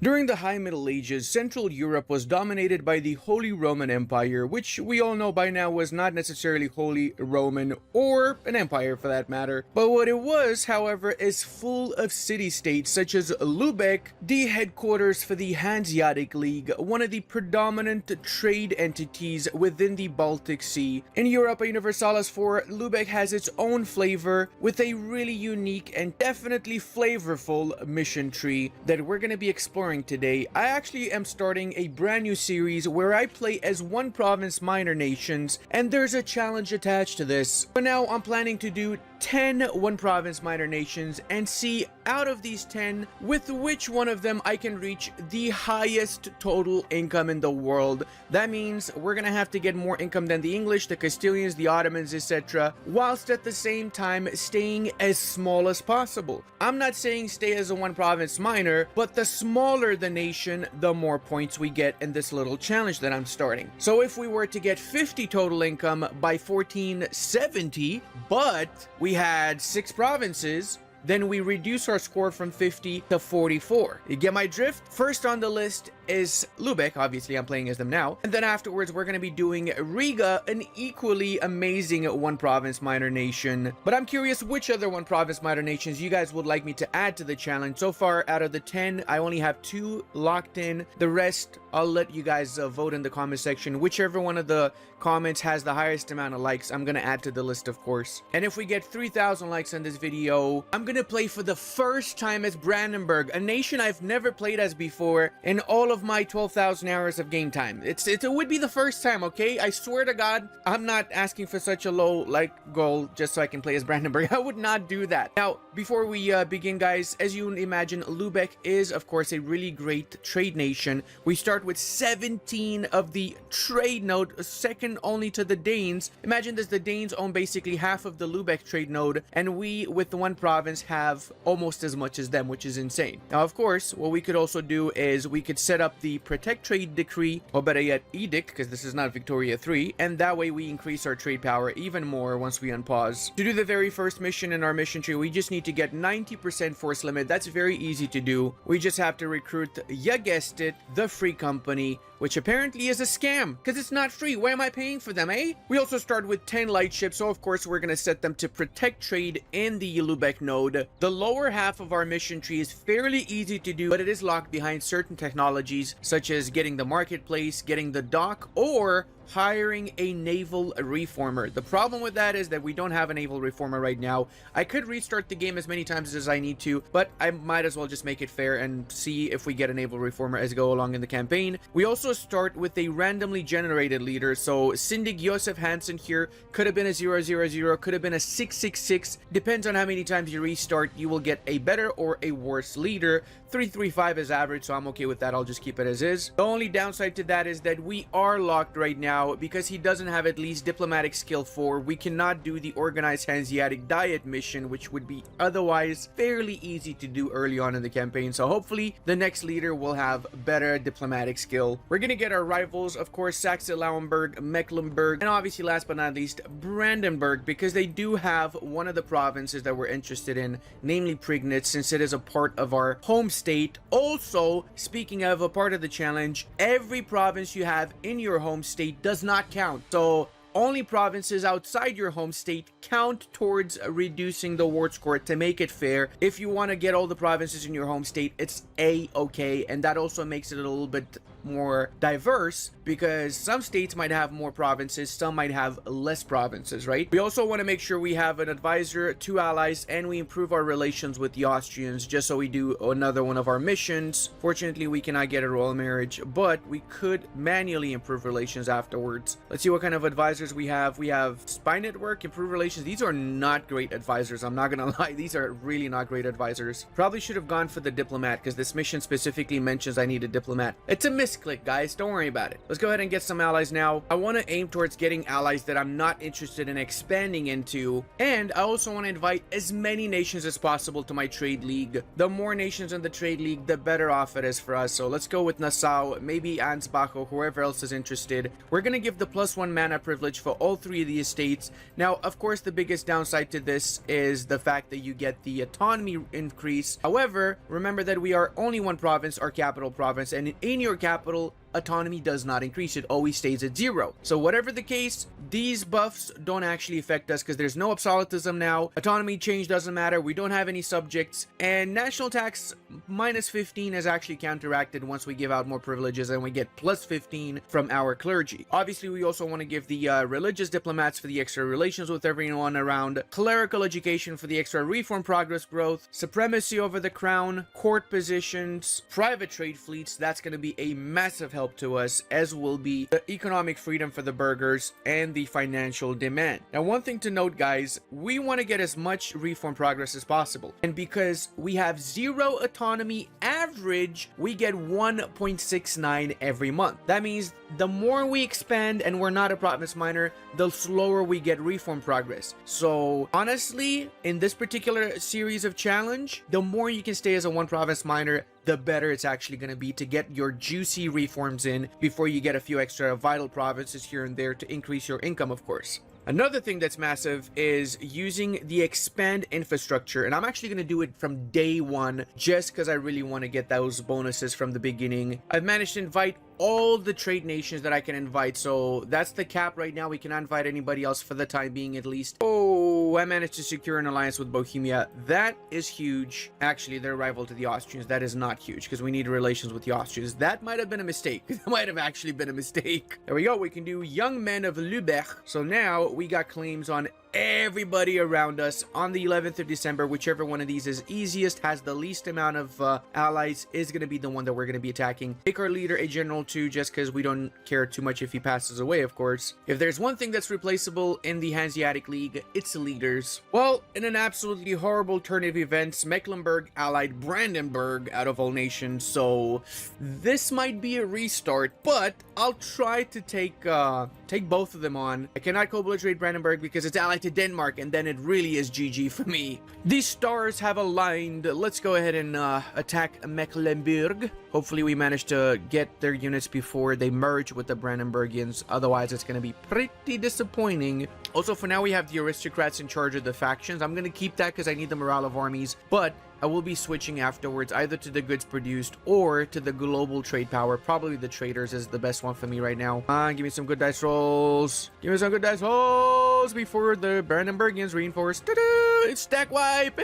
During the High Middle Ages, Central Europe was dominated by the Holy Roman Empire, which we all know by now was not necessarily Holy Roman or an empire for that matter. But what it was, however, is full of city-states such as Lubeck, the headquarters for the Hanseatic League, one of the predominant trade entities within the Baltic Sea. In Europa Universalis 4, Lubeck has its own flavor with a really unique and definitely flavorful mission tree that we're going to be exploring today. I actually am starting a brand new series where I play as one province minor nations, and there's a challenge attached to this. For now, I'm planning to do 10 one province minor nations and see out of these 10 with which one of them I can reach the highest total income in the world. That means we're gonna have to get more income than the English, the Castilians, the Ottomans, etc., whilst at the same time staying as small as possible. I'm not saying stay as a one province minor, but the smaller the nation, the more points we get in this little challenge that I'm starting. So if we were to get 50 total income by 1470, but we had 6 provinces, then we reduce our score from 50 to 44. You get my drift? First on the list is Lubeck, obviously I'm playing as them now, and then afterwards we're going to be doing Riga, an equally amazing one province minor nation. But I'm curious which other one province minor nations you guys would like me to add to the challenge. So far out of the 10, I only have 2 locked in. The rest I'll let you guys vote in the comment section. Whichever one of the comments has the highest amount of likes, I'm gonna add to the list, of course. And if we get 3,000 likes on this video, I'm gonna play for the first time as Brandenburg, a nation I've never played as before in all of my 12,000 hours of game time. It would be the first time, okay? I swear to God, I'm not asking for such a low goal just so I can play as Brandenburg. I would not do that. Now, before we begin, guys, as you imagine, Lubeck is, of course, a really great trade nation. We start with 17 of the trade node, second only to the Danes. Imagine this, the Danes own basically half of the Lubeck trade node, and we, with the one province, have almost as much as them, which is insane. Now, of course, what we could also do is we could set up the Protect Trade Decree, or better yet, Edict, because this is not Victoria 3, and that way we increase our trade power even more once we unpause. To do the very first mission in our mission tree, we just need to get 90% force limit. That's very easy to do. We just have to recruit, you guessed it, the Free Company, which apparently is a scam, because it's not free. Why am I paying for them, eh? We also start with 10 light ships, so of course we're going to set them to protect trade in the Lubeck node. The lower half of our mission tree is fairly easy to do, but it is locked behind certain technologies, such as getting the marketplace, getting the dock, or hiring a naval reformer. The problem with that is that we don't have a naval reformer right now. I could restart the game as many times as I need to, but I might as well just make it fair and see if we get a naval reformer as we go along in the campaign. We also start with a randomly generated leader, so Syndic Josef Hansen here could have been a 000, could have been a 666. Depends on how many times you restart, you will get a better or a worse leader. 335 is average, so I'm okay with that. I'll just keep it as is. The only downside to that is that we are locked right now because he doesn't have at least diplomatic skill 4. We cannot do the organized Hanseatic diet mission, which would be otherwise fairly easy to do early on in the campaign. So hopefully the next leader will have better diplomatic skill. We're gonna get our rivals, of course, Saxe-Lauenburg, Mecklenburg, and obviously last but not least Brandenburg, because they do have one of the provinces that we're interested in, namely Prignitz, since it is a part of our home state. Also, speaking of a part of the challenge, every province you have in your home state does not count. So only provinces outside your home state count towards reducing the ward score to make it fair. If you want to get all the provinces in your home state, it's a-okay, and that also makes it a little bit more diverse, because some states might have more provinces, some might have less provinces, right? We also want to make sure we have an advisor, 2 allies, and we improve our relations with the Austrians, just so we do another one of our missions. Fortunately, we cannot get a royal marriage, but we could manually improve relations afterwards. Let's see what kind of advisors we have. We have Spy Network, improve relations. These are not great advisors, I'm not gonna lie. These are really not great advisors. Probably should have gone for the diplomat, because this mission specifically mentions I need a diplomat. It's a misclick, guys, don't worry about it. Let's go ahead and get some allies now. I want to aim towards getting allies that I'm not interested in expanding into, and I also want to invite as many nations as possible to my trade league. The more nations in the trade league, the better off it is for us. So let's go with Nassau, maybe Ansbach, or whoever else is interested. We're gonna give the +1 mana privilege privilege for all three of the estates. Now, of course, the biggest downside to this is the fact that you get the autonomy increase. However, remember that we are only one province, our capital province, and in your capital, autonomy does not increase. It always stays at 0. So whatever the case, these buffs don't actually affect us because there's no absolutism now. Autonomy change doesn't matter. We don't have any subjects, and national tax minus 15 is actually counteracted once we give out more privileges, and we get plus 15 from our clergy. Obviously, we also want to give the religious diplomats for the extra relations with everyone around, clerical education for the extra reform progress growth, supremacy over the crown, court positions, private trade fleets. That's going to be a massive help to us, as will be the economic freedom for the burghers and the financial demand. Now, one thing to note, guys, we want to get as much reform progress as possible, and because we have 0 autonomy average, we get 1.69 every month. That means the more we expand and we're not a province minor, the slower we get reform progress. So honestly, in this particular series of challenge, the more you can stay as a one province minor, the better it's actually going to be to get your juicy reforms in before you get a few extra vital provinces here and there to increase your income, of course. Another thing that's massive is using the expand infrastructure, and I'm actually going to do it from day 1 just because I really want to get those bonuses from the beginning. I've managed to invite all the trade nations that I can invite, so that's the cap right now. We cannot invite anybody else for the time being, at least. Oh, I managed to secure an alliance with Bohemia. That is huge. Actually, they're rival to the Austrians. That is not huge because we need relations with the Austrians. That might have been a mistake. That might have actually been a mistake. There we go. We can do young men of Lubeck. So now we got claims on everybody around us on the 11th of December. Whichever one of these is easiest, has the least amount of allies, is going to be the one that we're going to be attacking. Pick our leader a general too, just because we don't care too much if he passes away, of course. If there's one thing that's replaceable in the Hanseatic League, it's leaders. Well, in an absolutely horrible turn of events, Mecklenburg allied Brandenburg out of all nations, so this might be a restart, but I'll try to take both of them on. I cannot co-belligerate Brandenburg because it's allied to Denmark, and then it really is GG for me. These stars have aligned. Let's go ahead and attack Mecklenburg. Hopefully we manage to get their units before they merge with the Brandenburgians. Otherwise, it's going to be pretty disappointing. Also, for now, we have the aristocrats in charge of the factions. I'm going to keep that because I need the morale of armies, but I will be switching afterwards either to the goods produced or to the global trade power. Probably the traders is the best one for me right now. Give me some good dice rolls. Give me some good dice rolls before the Brandenburgians reinforce. Ta-da! It's stack wipe.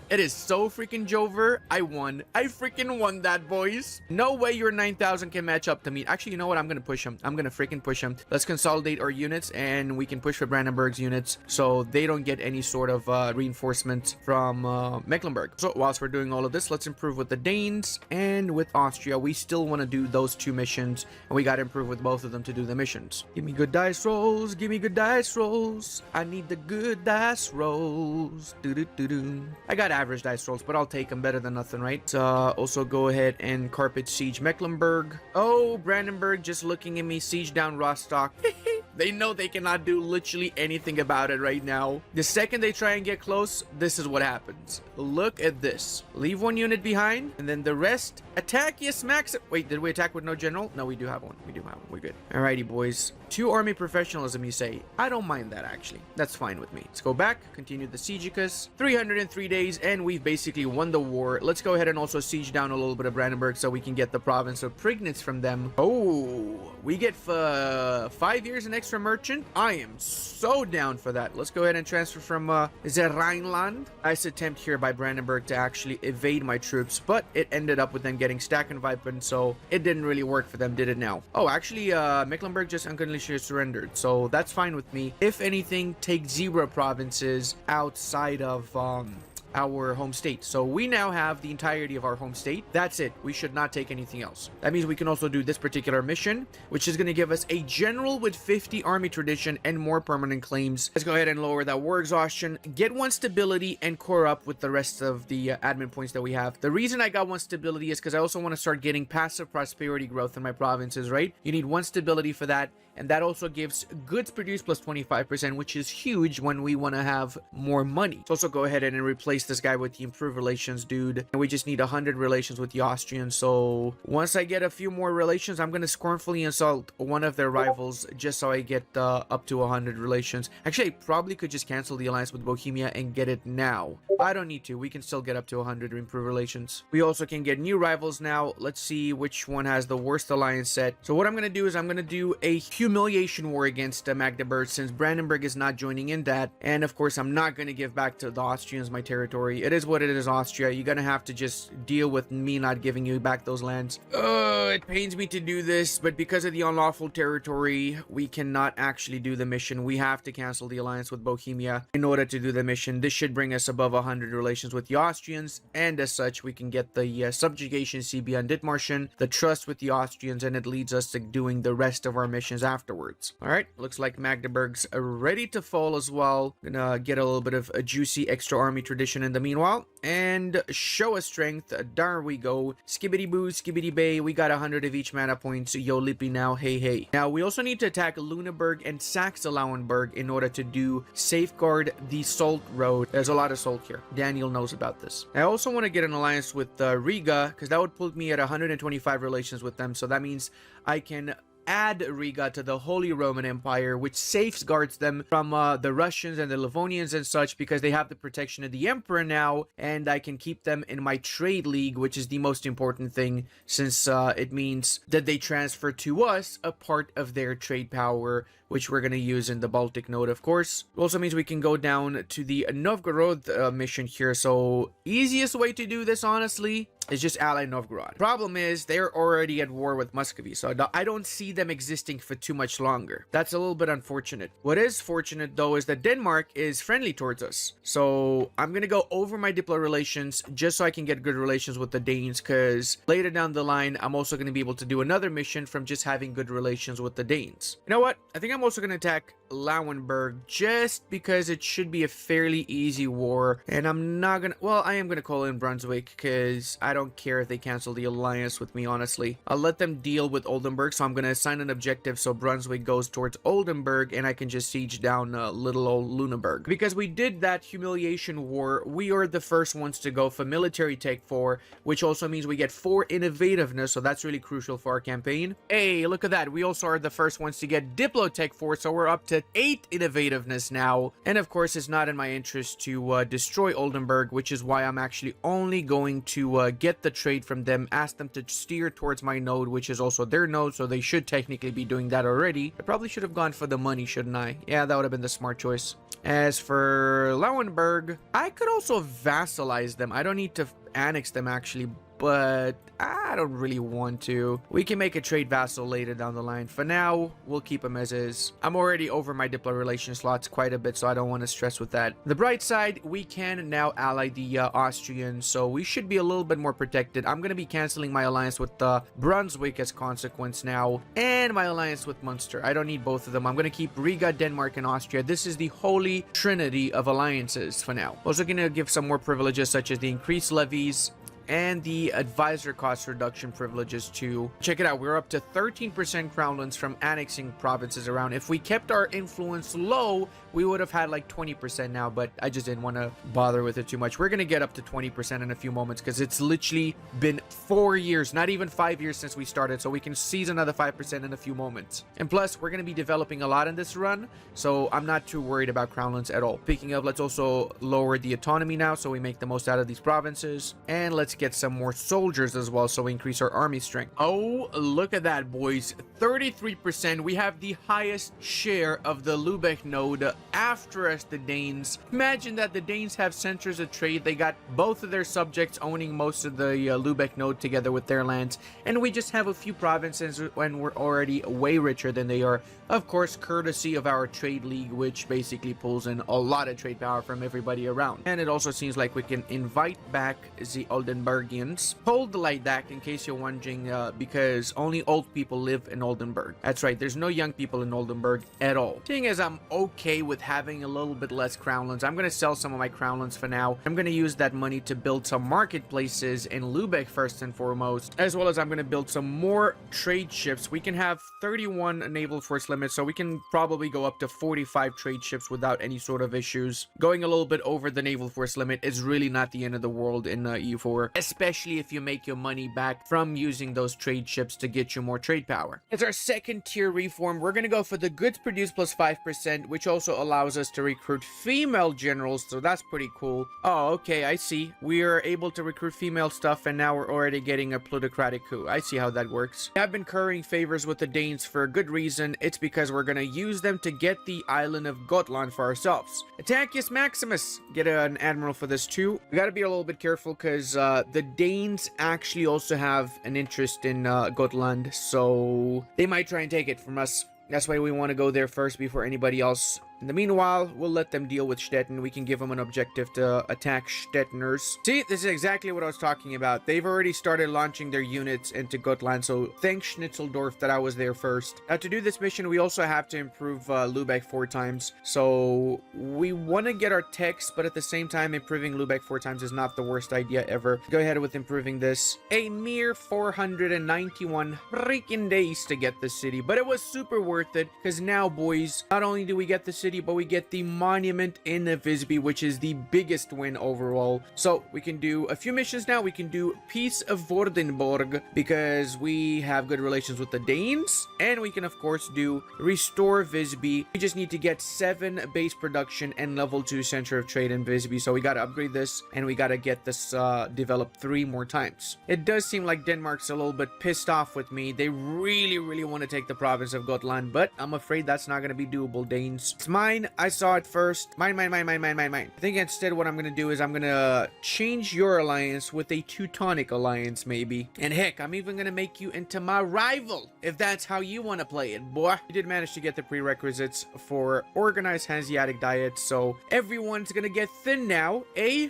It is so freaking Jover. I won. I freaking won that, boys. No way your 9,000 can match up to me. Actually, you know what? I'm going to push him. I'm going to freaking push him. Let's consolidate our units, and we can push for Brandenburg's units so they don't get any sort of reinforcement from Mecklenburg. So whilst we're doing all of this, let's improve with the Danes and with Austria. We still want to do those 2 missions, and we got to improve with both of them to do the missions. Give me good dice rolls. Give me good dice rolls. I need the good dice rolls. Do-do-do-do. I got average dice rolls, but I'll take them. Better than nothing, right? Also go ahead and carpet siege Mecklenburg. Oh, Brandenburg just looking at me. Siege down Rostock. They know they cannot do literally anything about it right now. The second they try and get close, this is what happens. Look at this. Leave 1 unit behind, and then the rest attack. Yes, max. Wait, did we attack with no general? No, we do have one. We do have one. We're good. Alrighty, boys. 2 army professionalism, you say? I don't mind that, actually. That's fine with me. Let's go back. Continue the siegicus. 303 days, and we've basically won the war. Let's go ahead and also siege down a little bit of Brandenburg so we can get the province of Prignitz from them. Oh, we get 5 years an extra merchant. I am so down for that. Let's go ahead and transfer from the Rhineland. Nice attempt here by Brandenburg to actually evade my troops, but it ended up with them getting Stack and Vipen, so it didn't really work for them, did it now? Oh, actually, Mecklenburg just unconditionally surrendered, so that's fine with me. If anything, take 0 provinces outside of our home state. So we now have the entirety of our home state. That's it. We should not take anything else. That means we can also do this particular mission, which is going to give us a general with 50 army tradition and more permanent claims. Let's go ahead and lower that war exhaustion, get 1 stability, and core up with the rest of the admin points that we have. The reason I got 1 stability is because I also want to start getting passive prosperity growth in my provinces, right? You need 1 stability for that. And that also gives goods produced plus 25%, which is huge when we want to have more money. Let's also go ahead and replace this guy with the improved relations, dude. And we just need 100 relations with the Austrians. So once I get a few more relations, I'm gonna scornfully insult one of their rivals just so I get up to 100 relations. Actually, I probably could just cancel the alliance with Bohemia and get it now. I don't need to. We can still get up to 100 improved relations. We also can get new rivals now. Let's see which one has the worst alliance set. So what I'm gonna do is I'm gonna do a humiliation war against Magdeburg, since Brandenburg is not joining in that. And of course, I'm not gonna give back to the Austrians my territory. It is what it is, Austria. You're gonna have to just deal with me not giving you back those lands. It pains me to do this, but because of the unlawful territory, we cannot actually do the mission. We have to cancel the alliance with Bohemia in order to do the mission. This should bring us above 100 relations with the Austrians, and as such, we can get the subjugation CB on Dithmarschen, the trust with the Austrians, and it leads us to doing the rest of our missions afterwards. Alright, looks like Magdeburg's ready to fall as well. Gonna get a little bit of a juicy extra army tradition in the meanwhile, and show us strength. There we go. Skibbity boo, skibbity bay. We got 100 of each mana points. Yo lippy now, hey hey. Now we also need to attack Lüneburg and Saxe-Lauenburg in order to do safeguard the Salt Road. There's a lot of salt here. Daniel knows about this. I also want to get an alliance with Riga, because that would put me at 125 relations with them. So that means I can add Riga to the Holy Roman Empire, which safeguards them from the Russians and the Livonians and such, because they have the protection of the Emperor now, and I can keep them in my trade league, which is the most important thing, since it means that they transfer to us a part of their trade power, which we're going to use in the Baltic node, of course. It also means we can go down to the Novgorod mission here. So easiest way to do this, honestly, is just ally Novgorod. Problem is, they're already at war with Muscovy, so I don't see them existing for too much longer. That's a little bit unfortunate. What is fortunate, though, is that Denmark is friendly towards us. So I'm gonna go over my Diplo relations just so I can get good relations with the Danes, because later down the line, I'm also gonna be able to do another mission from just having good relations with the Danes. You know what? I think I'm also gonna attack Lauenburg just because it should be a fairly easy war, and I'm not gonna, well, I am gonna call in Brunswick because I don't care if they cancel the alliance with me, honestly. I'll let them deal with Oldenburg, so I'm gonna assign an objective so Brunswick goes towards Oldenburg and I can just siege down little old Lüneburg. Because we did that humiliation war, we are the first ones to go for military tech 4, which also means we get 4 innovativeness, so that's really crucial for our campaign. Hey, look at that, we also are the first ones to get Diplo tech 4, so we're up to 8 innovativeness now. And of course, it's not in my interest to destroy Oldenburg, which is why I'm actually only going to get the trade from them, ask them to steer towards my node, which is also their node, so they should technically be doing that already. I probably should have gone for the money, shouldn't I? Yeah, that would have been the smart choice. As for Lauenburg, I could also vassalize them. I don't need to annex them, actually, but I don't really want to. We can make a trade vassal later down the line. For now, we'll keep them as is. I'm already over my Diplo relation slots quite a bit, so I don't want to stress with that. The bright side, we can now ally the Austrians, so we should be a little bit more protected. I'm going to be canceling my alliance with Brunswick as consequence now, and my alliance with Munster. I don't need both of them. I'm going to keep Riga, Denmark, and Austria. This is the holy trinity of alliances for now. Also going to give some more privileges, such as the increased levies and the advisor cost reduction privileges too. Check it out, we're up to 13% crownlands from annexing provinces around. If we kept our influence low, we would have had like 20% now, but I just didn't want to bother with it too much. We're gonna get up to 20% in a few moments, because it's literally been 4 years, not even 5 years since we started, so we can seize another 5% in a few moments. And plus, we're gonna be developing a lot in this run, so I'm not too worried about crownlands at all. Speaking of, let's also lower the autonomy now, so we make the most out of these provinces, and let's get some more soldiers as well, so we increase our army strength. Oh, look at that, boys. 33%. We have the highest share of the Lubeck node. After us, the Danes. Imagine that the Danes have centers of trade. They got both of their subjects owning most of the Lubeck node together with their lands, and we just have a few provinces when we're already way richer than they are. Of course, courtesy of our trade league, which basically pulls in a lot of trade power from everybody around. And it also seems like we can invite back the Oldenburgians. Hold the light back, in case you're wondering, because only old people live in Oldenburg. That's right, there's no young people in Oldenburg at all. Seeing as I'm okay with having a little bit less crown lands. I'm going to sell some of my crown lands for now. I'm going to use that money to build some marketplaces in Lubeck first and foremost, as well as I'm going to build some more trade ships. We can have 31 naval force limits, so we can probably go up to 45 trade ships without any sort of issues. Going a little bit over the naval force limit is really not the end of the world in EU4, especially if you make your money back from using those trade ships to get you more trade power. As our second tier reform, we're going to go for the goods produced plus 5%, which also allows us to recruit female generals, so that's pretty cool. Oh, okay, I see. We are able to recruit female stuff, and now we're already getting a plutocratic coup. I see how that works. I've been currying favors with the Danes for a good reason. It's because we're going to use them to get the island of Gotland for ourselves. Attackus Maximus. Get an admiral for this too. We got to be a little bit careful because the Danes actually also have an interest in Gotland, so they might try and take it from us. That's why we want to go there first before anybody else. In the meanwhile, we'll let them deal with Stettin. We can give them an objective to attack Stettiners. See, this is exactly what I was talking about. They've already started launching their units into Gotland, so thanks Schnitzeldorf that I was there first. Now, to do this mission, we also have to improve Lubeck 4 times. So, we want to get our techs, but at the same time, improving Lubeck 4 times is not the worst idea ever. Go ahead with improving this. A mere 491 freaking days to get the city, but it was super worth it, because now, boys, not only do we get the city, but we get the monument in Visby, which is the biggest win overall. So we can do a few missions now. We can do Peace of Vordenborg because we have good relations with the Danes, and we can of course do Restore Visby. We just need to get 7 base production and level 2 center of trade in Visby, so we got to upgrade this, and we got to get this developed 3 more times. It does seem like Denmark's a little bit pissed off with me. They really want to take the province of Gotland, but I'm afraid that's not going to be doable, Danes. It's mine. I saw it first. Mine. I think instead what I'm going to do is I'm going to change your alliance with a Teutonic alliance, maybe. And heck, I'm even going to make you into my rival, if that's how you want to play it, boy. We did manage to get the prerequisites for organized Hanseatic diet, so everyone's going to get thin now, eh?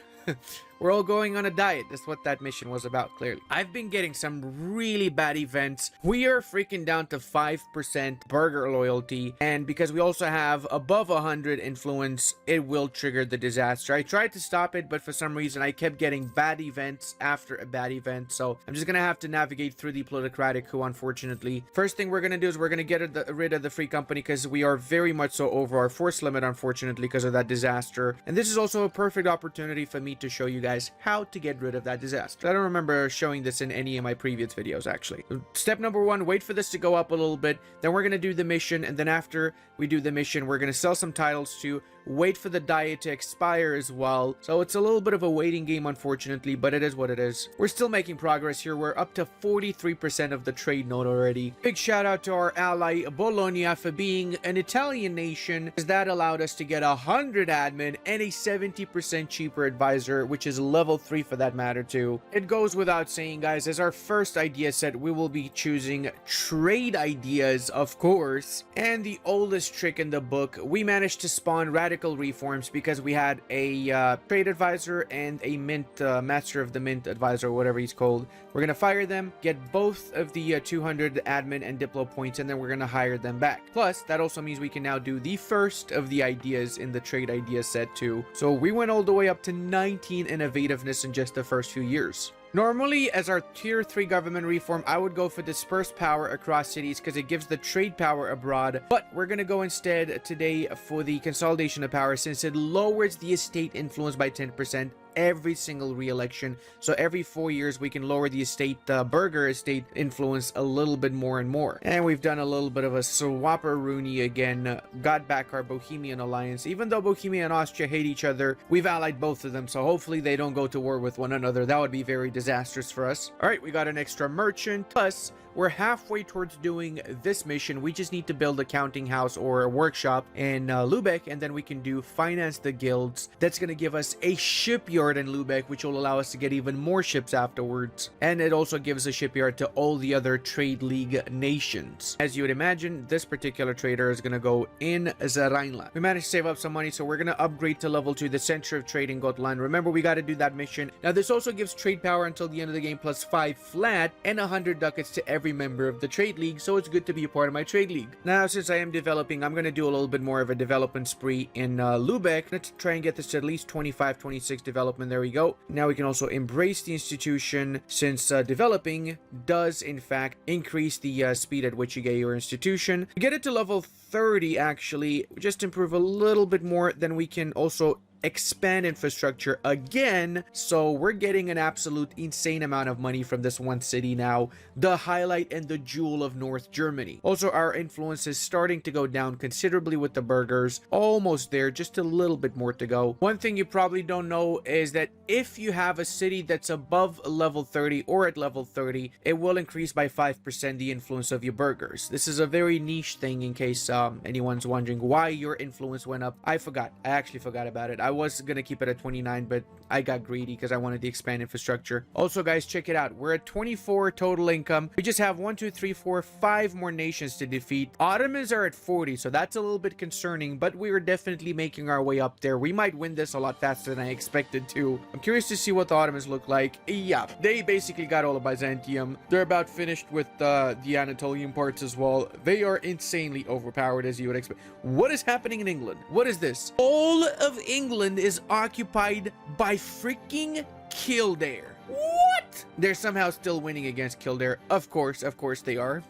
We're all going on a diet. That's what that mission was about, clearly. I've been getting some really bad events. We are freaking down to 5% burger loyalty. And because we also have above 100 influence, it will trigger the disaster. I tried to stop it, but for some reason, I kept getting bad events after a bad event. So I'm just going to have to navigate through the plutocratic coup, unfortunately. First thing we're going to do is we're going to get rid of the free company because we are very much so over our force limit, unfortunately, because of that disaster. And this is also a perfect opportunity for me to show you guys how to get rid of that disaster. I don't remember showing this in any of my previous videos, actually. Step number 1, wait for this to go up a little bit. Then we're going to do the mission, and then after we do the mission, we're going to sell some titles to wait for the diet to expire as well. So it's a little bit of a waiting game, unfortunately, but it is what it is. We're still making progress here. We're up to 43% of the trade node already. Big shout out to our ally Bologna for being an Italian nation, as that allowed us to get 100 admin and a 70% cheaper advisor, which is level 3 for that matter too. It goes without saying, guys, as our first idea set, we will be choosing trade ideas, of course. And the oldest trick in the book, we managed to spawn radical reforms because we had a trade advisor and a mint master of the mint advisor, whatever he's called. We're gonna fire them, get both of the 200 admin and diplo points, and then we're gonna hire them back. Plus that also means we can now do the first of the ideas in the trade idea set too. So we went all the way up to 19 innovativeness in just the first few years. Normally, as our tier 3 government reform, I would go for dispersed power across cities because it gives the trade power abroad, but we're going to go instead today for the consolidation of power since it lowers the estate influence by 10% every single re-election. So every 4 years we can lower the estate burger estate influence a little bit more and more. And we've done a little bit of a swapperoonie again, got back our Bohemian alliance. Even though Bohemia and Austria hate each other, we've allied both of them, so hopefully they don't go to war with one another. That would be very disastrous for us. All right, we got an extra merchant, plus we're halfway towards doing this mission. We just need to build a counting house or a workshop in Lubeck, and then we can do finance the guilds. That's going to give us a shipyard shipyard in Lubeck, which will allow us to get even more ships afterwards. And it also gives a shipyard to all the other trade league nations. As you would imagine, this particular trader is going to go in the Rhineland. We managed to save up some money, so we're going to upgrade to level 2, the Center of Trade in Gotland. Remember, we got to do that mission. Now, this also gives trade power until the end of the game plus 5 flat and 100 ducats to every member of the trade league, so it's good to be a part of my trade league. Now, since I am developing, I'm going to do a little bit more of a development spree in Lubeck. Let's try and get this to at least 25, 26 development. There we go. Now we can also embrace the institution, since developing does in fact increase the speed at which you get your institution. Get it to level 30 actually, just improve a little bit more, then we can also expand infrastructure again. So we're getting an absolute insane amount of money from this one city now, the highlight and the jewel of North Germany. Also, our influence is starting to go down considerably with the burghers, almost there, just a little bit more to go. One thing you probably don't know is that if you have a city that's above level 30 or at level 30, it will increase by 5% the influence of your burghers. This is a very niche thing, in case anyone's wondering why your influence went up. I actually forgot about it. I was gonna keep it at 29, but I got greedy because I wanted to expand infrastructure. Also, guys, check it out. We're at 24 total income. We just have 1, 2, 3, 4, 5 more nations to defeat. Ottomans are at 40, so that's a little bit concerning, but we're definitely making our way up there. We might win this a lot faster than I expected to. I'm curious to see what the Ottomans look like. Yeah, they basically got all of Byzantium. They're about finished with the Anatolian parts as well. They are insanely overpowered, as you would expect. What is happening in England? What is this? All of England is occupied by freaking Kildare. What? They're somehow still winning against Kildare. Of course they are.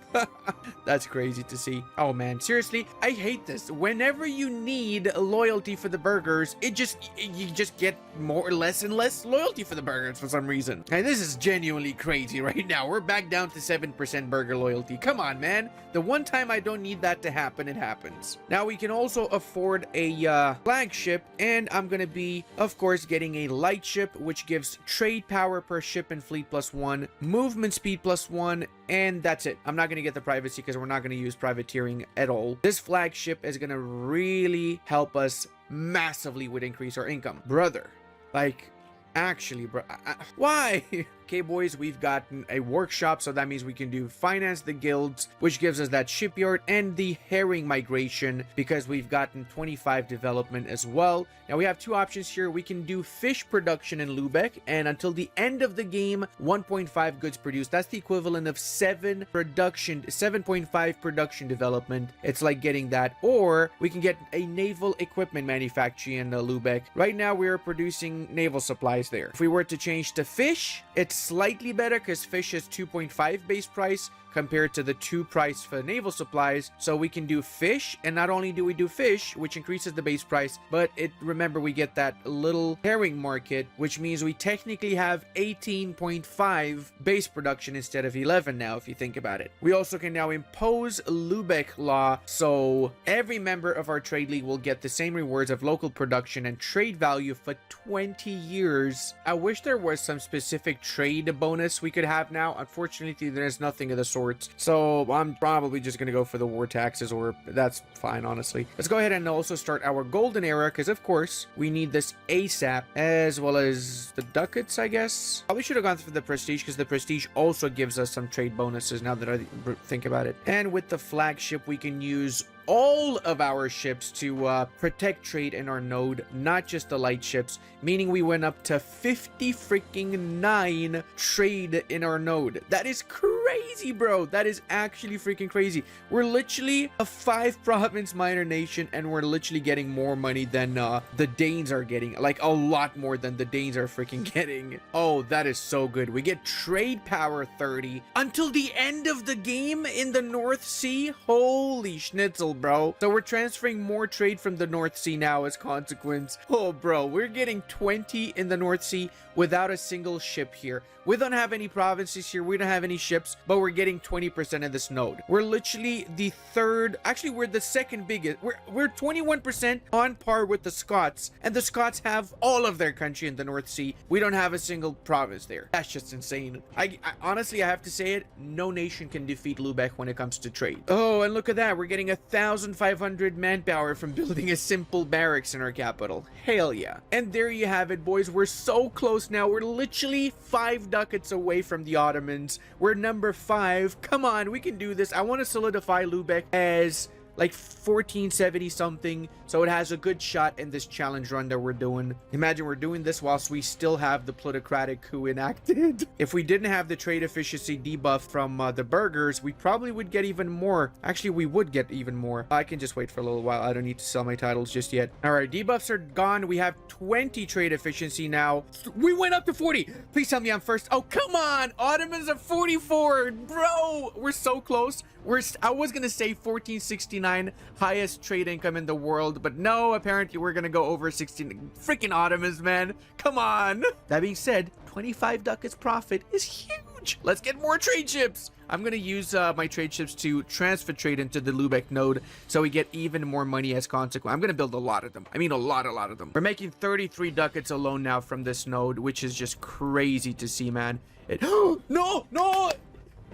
That's crazy to see. Oh man, seriously, I hate this. Whenever you need loyalty for the burghers, you just get less and less loyalty for the burghers for some reason. And this is genuinely crazy right now. We're back down to 7% burgher loyalty. Come on, man. The one time I don't need that to happen, it happens. Now we can also afford a flagship, and I'm gonna be, of course, getting a light ship, which gives trade power per ship and fleet +1, movement speed +1, and that's it. I'm not going to get the privacy because we're not going to use privateering at all. This flagship is going to really help us massively with increase our income. Brother, like, actually, bro, why? Okay, boys, we've gotten a workshop, so that means we can do finance the guilds, which gives us that shipyard and the herring migration, because we've gotten 25 development as well. Now we have two options here. We can do fish production in Lubeck, and until the end of the game, 1.5 goods produced. That's the equivalent of 7.5 production development. It's like getting that. Or we can get a naval equipment manufacturing in Lubeck. Right now we are producing naval supplies there. If we were to change to fish, it's slightly better because fish is 2.5 base price compared to the 2 price for naval supplies. So we can do fish, and not only do we do fish, which increases the base price, but remember, we get that little herring market, which means we technically have 18.5 base production instead of 11 now, if you think about it. We also can now impose Lubeck law, so every member of our trade league will get the same rewards of local production and trade value for 20 years. I wish there was some specific trade bonus we could have now. Unfortunately, there's nothing of the sort. So I'm probably just going to go for the war taxes, or that's fine, honestly. Let's go ahead and also start our golden era, because of course we need this ASAP, as well as the ducats, I guess. Probably should have gone for the prestige, because the prestige also gives us some trade bonuses now that I think about it. And with the flagship, we can use all of our ships to protect trade in our node, not just the light ships, meaning we went up to 50 freaking 9 trade in our node. That is crazy, bro. That is actually freaking crazy. We're literally a 5 province minor nation, and we're literally getting more money than the Danes are getting. Like, a lot more than the Danes are freaking getting. Oh, that is so good. We get trade power 30 until the end of the game in the North Sea. Holy schnitzel, bro. So we're transferring more trade from the North Sea now as consequence. Oh, bro, we're getting 20 in the North Sea without a single ship here. We don't have any provinces here. We don't have any ships. ships, but we're getting 20% of this node. We're literally the third, actually we're the second biggest. We're 21% on par with the Scots, and the Scots have all of their country in the North Sea. We don't have a single province there. That's just insane. I honestly, I have to say it, no nation can defeat Lubeck when it comes to trade. Oh, and look at that, we're getting 1,500 manpower from building a simple barracks in our capital. Hell yeah. And there you have it, boys. We're so close now. We're literally 5 ducats away from the Ottomans. We're number 5. Come on, we can do this. I want to solidify Lubeck as like 1470 something, so it has a good shot in this challenge run that we're doing. Imagine we're doing this whilst we still have the plutocratic coup enacted. If we didn't have the trade efficiency debuff from the burghers, we probably would get even more. Actually, we would get even more. I can just wait for a little while. I don't need to sell my titles just yet. All right, debuffs are gone. We have 20 trade efficiency now. We went up to 40. Please tell me I'm first. Oh, come on. Ottomans are 44. Bro, we're so close. I was gonna say 1469, highest trade income in the world, but no, apparently we're gonna go over 16. Freaking Ottomans, man. Come on. That being said, 25 ducats profit is huge. Let's get more trade ships. I'm gonna use my trade ships to transfer trade into the Lubeck node, so we get even more money as consequence. I'm gonna build a lot of them. I mean, a lot of them. We're making 33 ducats alone now from this node, which is just crazy to see, man. No!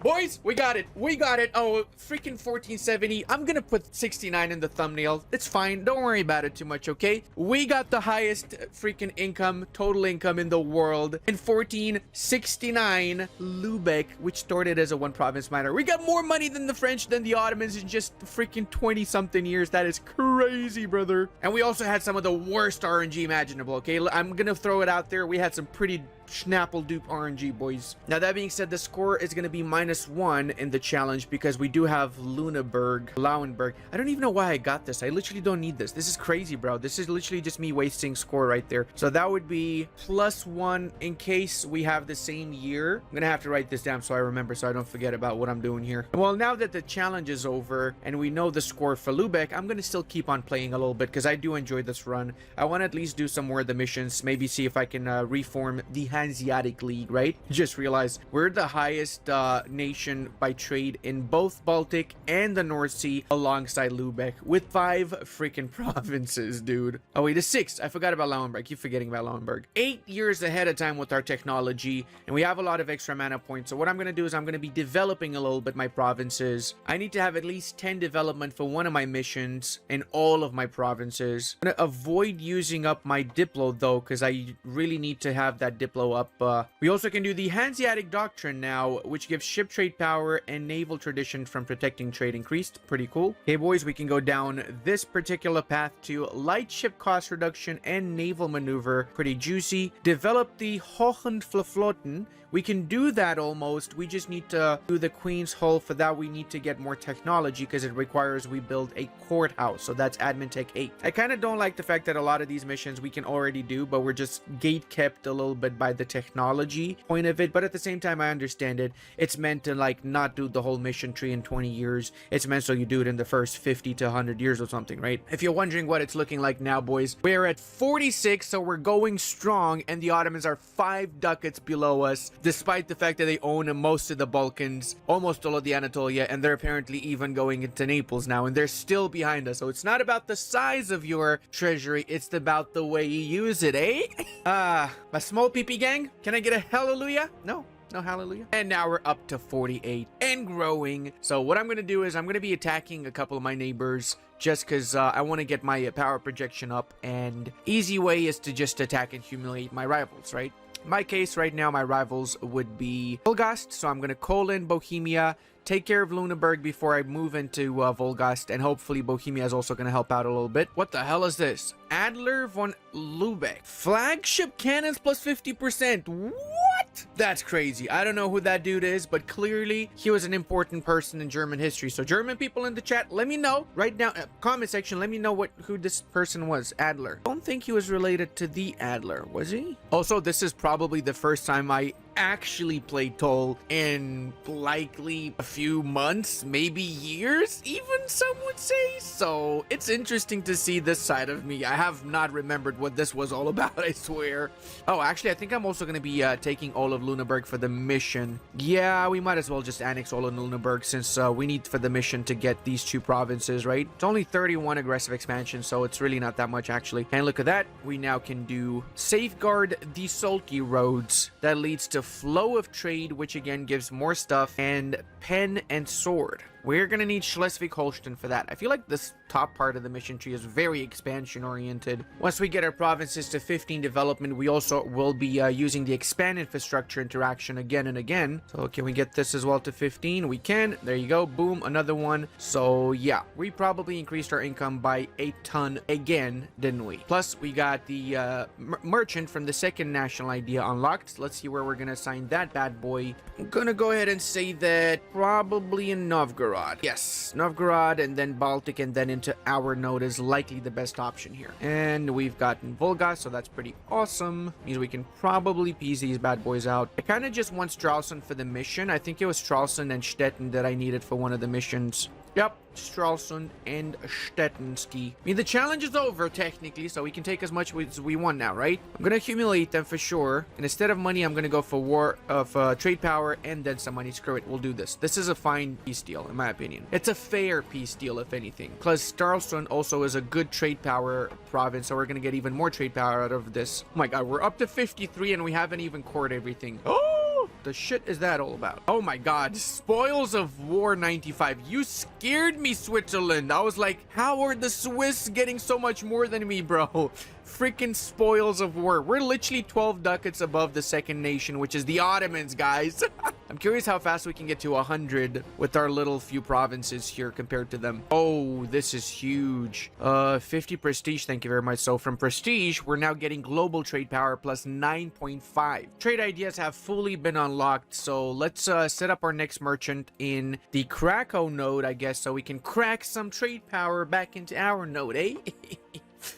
Boys, we got it. We got it. Oh, freaking 1470. I'm gonna put 69 in the thumbnail. It's fine. Don't worry about it too much, okay? We got the highest freaking income, total income in the world in 1469 Lubeck, which started as a one province minor. We got more money than the French, than the Ottomans in just freaking 20 something years. That is crazy, brother. And we also had some of the worst RNG imaginable, okay? I'm gonna throw it out there. We had some pretty Schnapple dupe RNG, boys. Now, that being said, the score is going to be -1 in the challenge because we do have Lauenburg. I don't even know why I got this. I literally don't need this. This is crazy, bro. This is literally just me wasting score right there. So that would be +1 in case we have the same year. I'm going to have to write this down so I remember, so I don't forget about what I'm doing here. Well, now that the challenge is over and we know the score for Lubeck, I'm going to still keep on playing a little bit because I do enjoy this run. I want to at least do some more of the missions, maybe see if I can reform the Hanseatic League, right? Just realized we're the highest nation by trade in both Baltic and the North Sea alongside Lubeck with 5 freaking provinces, dude. Oh wait, it's 6. I forgot about Lauenburg. Keep forgetting about Lauenburg. 8 years ahead of time with our technology, and we have a lot of extra mana points. So what I'm going to do is I'm going to be developing a little bit my provinces. I need to have at least 10 development for one of my missions in all of my provinces. I'm going to avoid using up my Diplo though, because I really need to have that Diplo up. We also can do the Hanseatic Doctrine now, which gives ship trade power and naval tradition from protecting trade increased. Pretty cool. Okay, boys, we can go down this particular path to light ship cost reduction and naval maneuver. Pretty juicy. Develop the Hohenflotten. We can do that almost. We just need to do the Queen's Hull. For that, we need to get more technology because it requires we build a courthouse. So that's Admin Tech 8. I kind of don't like the fact that a lot of these missions we can already do, but we're just gate kept a little bit by the technology point of it. But at the same time, I understand it. It's meant to like not do the whole mission tree in 20 years. It's meant so you do it in the first 50 to 100 years or something, right? If you're wondering what it's looking like now, boys, we're at 46, so we're going strong, and the Ottomans are 5 ducats below us, despite the fact that they own most of the Balkans, almost all of the Anatolia, and they're apparently even going into Naples now, and they're still behind us. So it's not about the size of your treasury, it's about the way you use it, eh? My small PP gang, can I get a hallelujah? No hallelujah. And now we're up to 48 and growing. So what I'm going to do is I'm going to be attacking a couple of my neighbors just because I want to get my power projection up, and easy way is to just attack and humiliate my rivals, right? In my case right now, my rivals would be Volgast, so I'm going to call in Bohemia, take care of Lüneburg before I move into Volgast, and hopefully Bohemia is also going to help out a little bit. What the hell is this? Adler von Lubeck. Flagship cannons plus 50%. What? That's crazy. I don't know who that dude is, but clearly he was an important person in German history. So German people in the chat, let me know right now, comment section, let me know who this person was. Adler. Don't think he was related to the Adler, was he? Also, this is probably the first time I actually play toll in likely a few months, maybe years, even some would say. So it's interesting to see this side of me. I have not remembered what this was all about, I swear. Oh, actually, I think I'm also going to be taking all of Luneburg for the mission. Yeah, we might as well just annex all of Luneburg since we need for the mission to get these two provinces, right? It's only 31 aggressive expansion, so it's really not that much, actually. And look at that. We now can do safeguard the sulky roads. That leads to flow of trade, which again gives more stuff, and pen and sword. We're gonna need Schleswig-Holstein for that. I feel like this top part of the mission tree is very expansion oriented. Once we get our provinces to 15 development, we also will be using the expand infrastructure interaction again and again. So can we get this as well to 15? We can. There you go. Boom, another one. So yeah, we probably increased our income by 8 ton again, didn't we? Plus we got the merchant from the second national idea unlocked. Let's see where we're gonna assign that bad boy. I'm gonna go ahead and say that probably in Novgorod. Yes, Novgorod and then Baltic and then into our node is likely the best option here. And we've gotten Volga, so that's pretty awesome. Means we can probably piece these bad boys out. I kind of just want Stralsund for the mission. I think it was Stralsund and Stettin that I needed for one of the missions. Yep, Stralsund and Stettinski. I mean, the challenge is over, technically, so we can take as much as we want now, right? I'm gonna accumulate them for sure. And instead of money, I'm gonna go for war of trade power and then some money. Screw it, we'll do this. This is a fine peace deal, in my opinion. It's a fair peace deal, if anything. Plus, Stralsund also is a good trade power province, so we're gonna get even more trade power out of this. Oh my god, we're up to 53 and we haven't even cored everything. Oh! The shit is that all about? Oh my god, spoils of war 95. You scared me, Switzerland. I was like, how are the Swiss getting so much more than me, bro? Freaking spoils of war. We're literally 12 ducats above the second nation, which is the Ottomans, guys. I'm curious how fast we can get to 100 with our little few provinces here compared to them. Oh, this is huge. 50 prestige, thank you very much. So from prestige, we're now getting global trade power plus 9.5. Trade ideas have fully been unlocked, so let's set up our next merchant in the Krakow node, I guess, so we can crack some trade power back into our node, eh?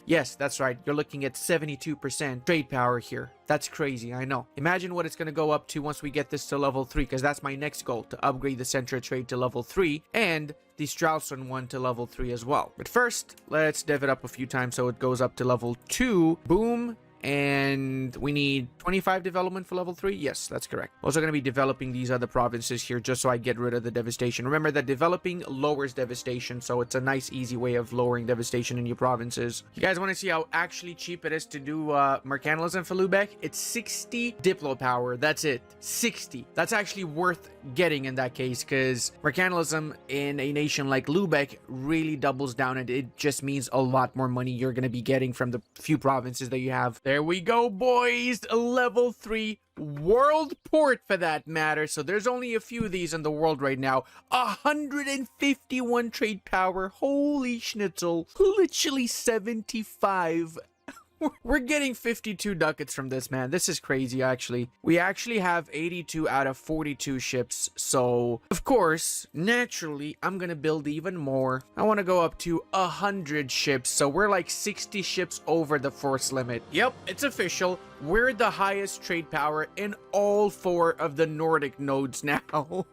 Yes, that's right. You're looking at 72% trade power here. That's crazy, I know. Imagine what it's going to go up to once we get this to level 3, because that's my next goal, to upgrade the Center of Trade to level 3 and the Stralsund one to level 3 as well. But first, let's dev it up a few times so it goes up to level 2. Boom. And we need 25 development for level 3. Yes, that's correct. Also going to be developing these other provinces here just so I get rid of the devastation. Remember that developing lowers devastation, so it's a nice easy way of lowering devastation in your provinces. You guys want to see how actually cheap it is to do mercantilism for Lubeck? It's 60 diplo power. That's it. 60. That's actually worth getting in that case, because mercantilism in a nation like Lubeck really doubles down, and it just means a lot more money you're going to be getting from the few provinces that you have. There we go, boys. Level 3 world port for that matter. So there's only a few of these in the world right now. 151 trade power. Holy schnitzel. Literally 75. We're getting 52 ducats from this, man. This is crazy, actually. We actually have 82 out of 42 ships. So, of course, naturally, I'm gonna build even more. I want to go up to 100 ships. So we're like 60 ships over the force limit. Yep, it's official. We're the highest trade power in all 4 of the Nordic nodes now.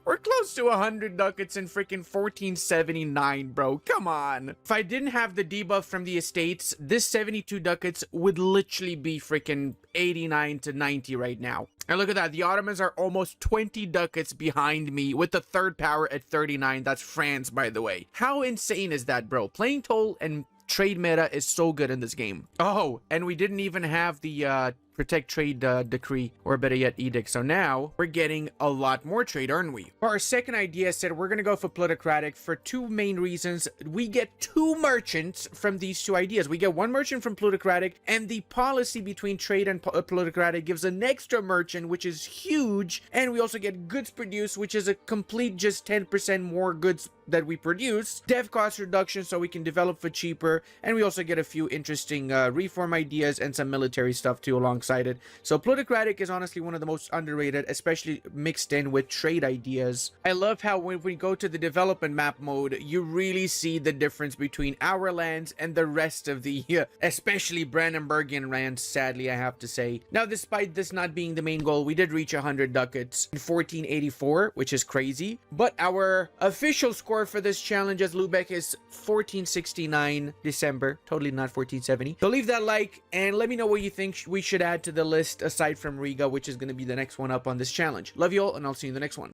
We're close to 100 ducats in freaking 1479, bro. Come on. If I didn't have the debuff from the estates, this 72 ducats would literally be freaking 89 to 90 right now. And look at that. The Ottomans are almost 20 ducats behind me with the third power at 39. That's France, by the way. How insane is that, bro? Playing toll and trade meta is so good in this game. Oh, and we didn't even have the protect trade decree, or better yet edict. So now we're getting a lot more trade, aren't we? For our second idea said we're gonna go for plutocratic for 2 main reasons. We get 2 merchants from these 2 ideas. We get 1 merchant from plutocratic, and the policy between trade and plutocratic gives an extra merchant, which is huge. And we also get goods produced, which is a complete just 10% more goods that we produce. Dev cost reduction so we can develop for cheaper, and we also get a few interesting reform ideas and some military stuff too alongside excited. So plutocratic is honestly one of the most underrated, especially mixed in with trade ideas. I love how when we go to the development map mode, you really see the difference between our lands and the rest of the, especially Brandenburgian lands, sadly I have to say. Now, despite this not being the main goal, we did reach 100 ducats in 1484, which is crazy. But our official score for this challenge as Lubeck is 1469 December, totally not 1470. So leave that like and let me know what you think we should add to the list aside from Riga, which is going to be the next one up on this challenge. Love you all, and I'll see you in the next one.